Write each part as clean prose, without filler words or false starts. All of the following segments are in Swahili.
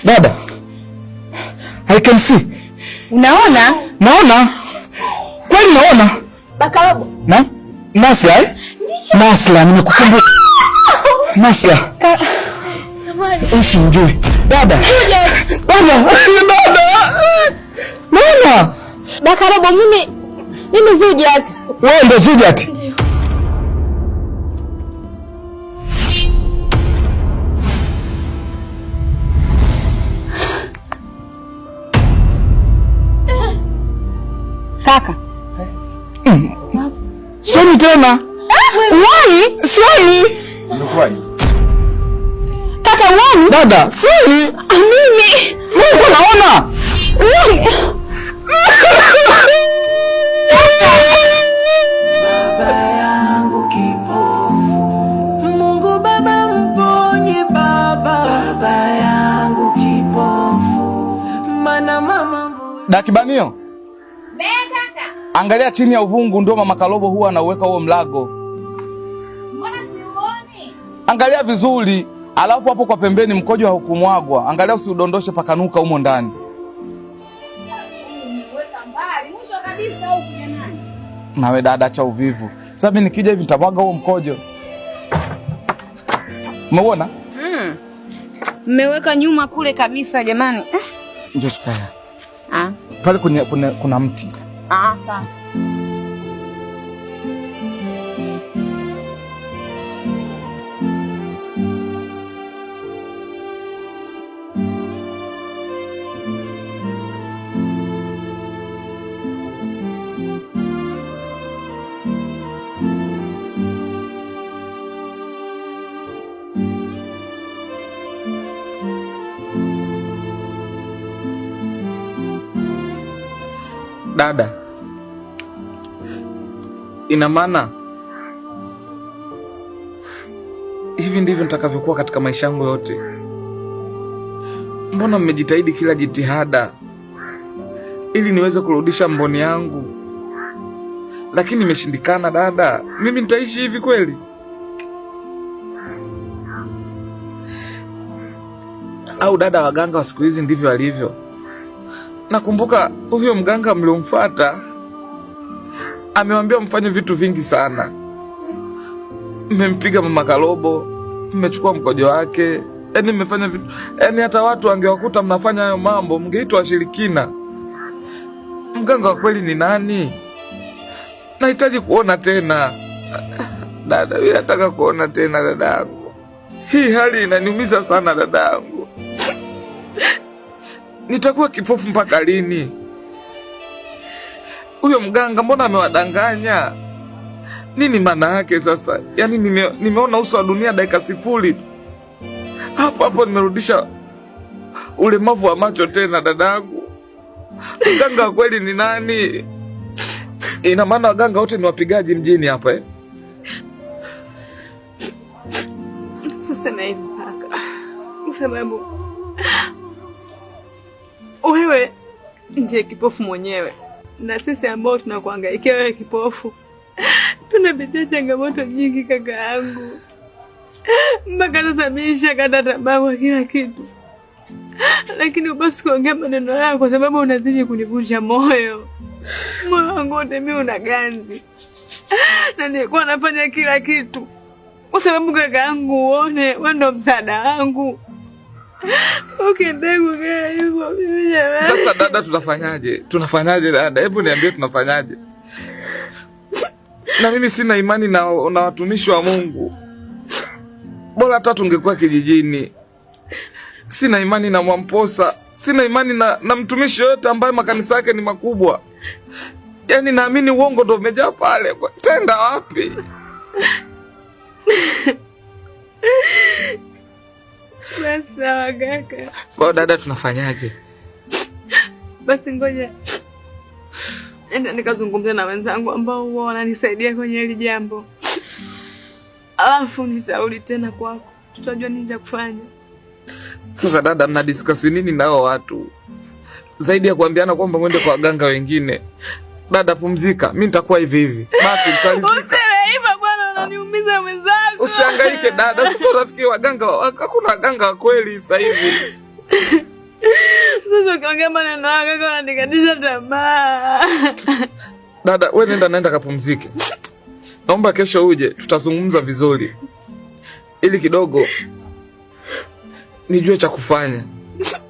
Dada, I can see. Unaona? Naona. Kwani naona? Bakalobo. Na? Nasla eh? Nasla, nimekukumbuka. Nasla. Kamani. Usinijue. Dada. Juliet. Dada. Mama. Bakalobo, mimi Juliet. Wewe ndo Juliet? Ndio. Kaka. Sioni tena. Uoni? Sioni. Ndokwaje? Kaka uoni? Dada, sioni. Mimi. Mungu naona. Uoni? Baba yangu kipofu, Mungu Baba mponye baba. Baba yangu kipofu, mana mama. Dakibanio. Angalia chini ya uvungu ndio mama Kalobo huwa anauweka huo mlago. Mbona siuoni? Angalia vizuri, alafu hapo kwa pembeni mkojo haukumwagwa. Angalia usiudondoshe pakanuka humo ndani. Umeweka mbali, mwisho kabisa au kuja nani? Nawe dada cha uvivu. Sasa mimi nikija hivi nitamwaga huo mkojo. Umeona? Mmeweka nyuma kule kabisa jamani. Njoo tukaya. Ah. Pale kuna mti. Sawa. Dada, ina maana hivi ndivyo nitakavyokuwa katika maisha yangu yote? Mbona mmejitahidi kila jitihada ili niweze kurudisha mboni yangu, lakini imeshindikana? Dada, mimi nitaishi hivi kweli? Au dada, waganga wa siku hizi ndivyo walivyo? Nakumbuka huyo mganga mliomfuata amewambia mfanye vitu vingi sana. Mmempiga mama Kalobo, mmechukua mkojo wake, yaani mmefanya vitu, yaani hata watu wangewakuta mnafanya hayo mambo mngeitwa washirikina. Mganga wa kweli ni nani? Nahitaji kuona tena. Dada, mimi nataka kuona tena dadangu. Hii hali inaniumiza sana dadangu. Nitakuwa kipofu mpaka lini? Huyo mganga mbona amewadanganya? Nini maana yake sasa? Yaani nimeona uso wa dunia dakika sifuri. Hapo nimerudisha ulemavu wa macho tena dadangu. Mganga wa kweli ni nani? Ina maana waganga wote ni wapigaji mjini hapa eh? Sasa na hivi paka. Kwa sababu wewe ndiye kipofu mwenyewe, na sisi ambao tunakuhangaikia wewe kipofu tunapitia changamoto nyingi kaka yangu. Mpaka sasa misha kata tamaa kwa kila kitu, lakini ubasi kuongea maneno yako kwa sababu unazidi kunivunja moyo. Moyo wangu wote mimi una ganzi, na nilikuwa nafanya kila kitu kwa sababu kaka yangu uone wewe ndo msaada wangu. Ukiendelea kukaa hivyo mimi jamani. Sasa dada, tunafanyaje dada? Hebu niambie tunafanyaje? Na mimi sina imani na watumishi wa Mungu. Bora hata tungekuwa kijijini. Sina imani na Mwamposa, sina imani na mtumishi yote ambaye makanisa yake ni makubwa. Yaani naamini uongo ndo umejaa pale. Tenda wapi? Sawa kaka. Kwa dada tunafanyaje? Basi ngoja enda nikazungumza na wenzangu ambao huwa wananisaidia kwenye hili jambo. Alafu nitarudi tena kwako. Tutajua nini cha kufanya. Sasa dada, mna discuss nini nao watu? Zaidi ya kuambiana kwamba mwende kwa waganga wengine. Dada pumzika, mimi nitakuwa hivi. Basi nitalizika. Useme hivyo bwana, unaniumiza mwenzangu. Usihangaike dada, sasa rafiki waganga, hakuna waganga wa kweli sasa hivi. Sasa ukiongea maneno yako kaka unanikatisha tamaa. Dada, wewe nenda kapumzike. Naomba kesho uje tutazungumza vizuri. Ili kidogo nijue cha kufanya.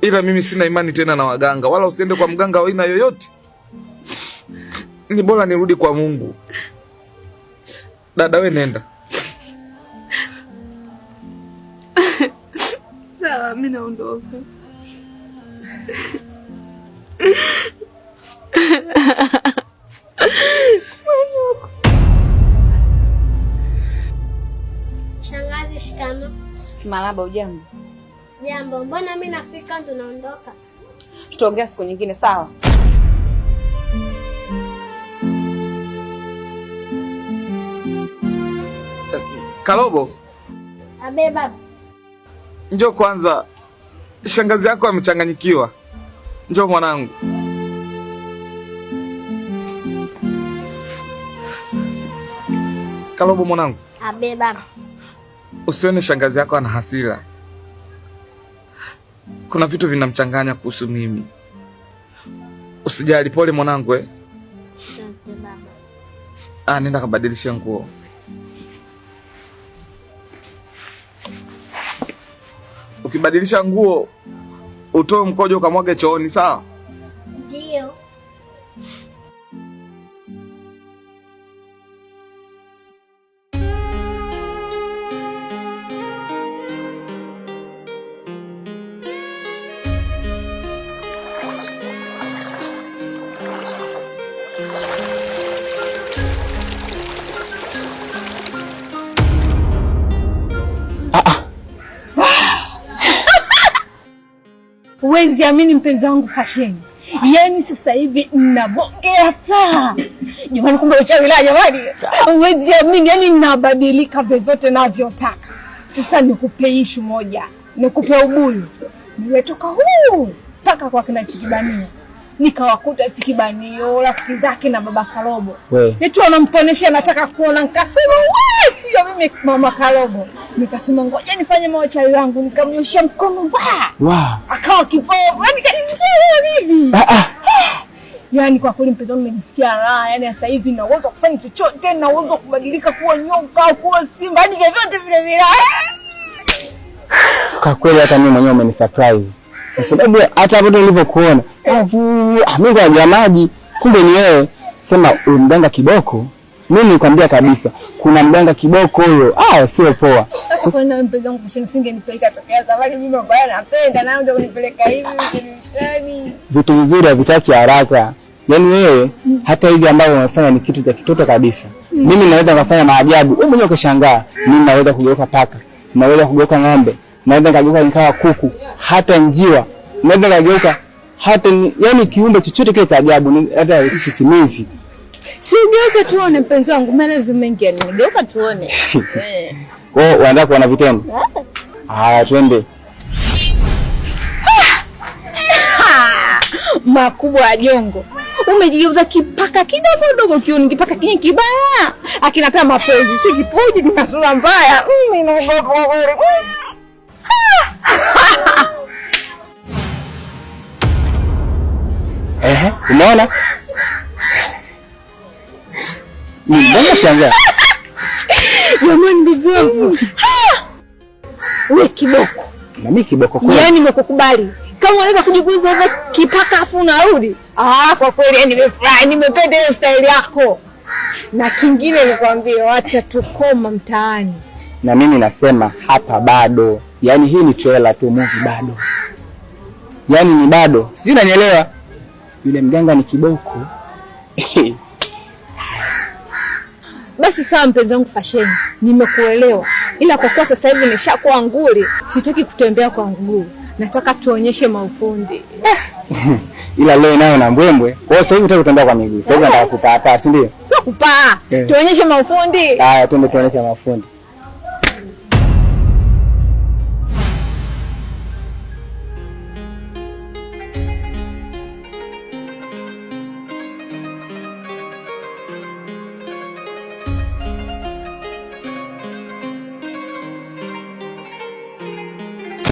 Ila mimi sina imani tena na waganga, wala usiende kwa mganga wa aina yoyote. Ni bora nirudi kwa Mungu. Dada, wewe nenda. Sawa, mimi naondoka. Shangazi, shikamo. Marahaba, ujambo? Jambo. Mbona mimi nafika ndo naondoka? Tutaongea siku nyingine, sawa? Kalobo. Abe baba. Njoo kwanza. Shangazi yako amechanganyikiwa. Njoo mwanangu. Kalobo mwanangu. Abe baba. Usione shangazi yako ana hasira. Kuna vitu vinamchanganya kuhusu mimi. Usijali, pole mwanangu. Asante baba. Nenda kabadilisha nguo. Ukibadilisha nguo utoe mkojo ukamwage chooni, sawa? Ndio. Huwezi amini mpenzi wangu Fasheni. Yaani sasa hivi ninabongea saa. Jamani, kumbe uchawi la jamani. Huwezi amini, yaani ninabadilika vyovyote navyotaka. Sasa nikupe ishu moja. Nikupe ubuyu. Nimetoka mpaka kwa kina Fikibanio. Nikawakuta Fikibanio, rafiki zake na baba Kalobo. Eti wanamponesha nataka kuona, nikasema wewe sio mimi mama Kalobo. Nikasema ngoja nifanye mawachawi wangu, nikamnyoshia mkono akawa kipofu. Yaani kanisikia hivi. Yaani kwa kweli mpenzi wangu nimejisikia raha. Yaani sasa hivi na uwezo kufanya chochote, na uwezo kubadilika kuwa nyoka, kuwa simba, yaani vyote vile vile. Kwa kweli hata mimi mwenyewe umenisurprise. Kwa sababu hata hapo nilivyokuona, mimi kwa maji, kumbe ni wewe. Sema mganga kiboko. Mimi nikwambia kabisa, kuna mganga kiboko huyo. Sio poa. Sasa kwa nini mpenzi wangu Fasheni usingenipeleka tokea zamani? Mimi mbaya napenda na ndio unipeleka hivi dirishani. Vitu vizuri havitaki haraka. Yaani wewe hata hivi ambavyo unafanya ni kitu cha kitoto kabisa. Mimi naweza kufanya maajabu. Wewe mwenyewe ukashangaa. Mimi naweza kugeuka paka, naweza kugeuka ng'ombe, naweza kugeuka nikawa kuku, hata njiwa. Naweza kugeuka hata yaani kiumbe chochote kile cha ajabu, hata sisimizi. Si ugeuke tuone mpenzi wangu, maelezo mengi yani nigeuka tuone. Wewe unataka kuona vitendo? Twende. Makubwa ya jongo. Umejigeuza kipaka kidogo kiuni, kipaka kinyi kibaya. Akinata mapenzi, si kipoji na sura mbaya. Ninaogopa wewe. Umeona? Mbona shangaa? Jamani bibi wangu. Wewe kiboko. Na mimi kiboko kweli. Yaani nimekukubali. Kama unaweza kujiguza hivyo kipaka afu unarudi. Kwa kweli nimefurahi, nimependa hiyo style yako. Na kingine nikwambie, wacha tukoma mtaani. Na mimi nasema hapa bado. Yaani hii ni trailer tu, movie bado. Yaani ni bado. Sijui unanielewa? Yule mganga ni kiboko. Basi sawa mpenzi wangu Fasheni, nimekuelewa. Ila kwa kuwa sasa hivi nishakuwa nguli, sitaki kutembea kwa mguu. Nataka tuonyeshe maufundi. Ila leo nayo na mbwembwe. Kwa sasa hivi unataka kutembea kwa miguu. Sasa hivi nataka kupaa, si ndio? Sio kupaa. Tuonyeshe maufundi. Twende tuonyeshe maufundi.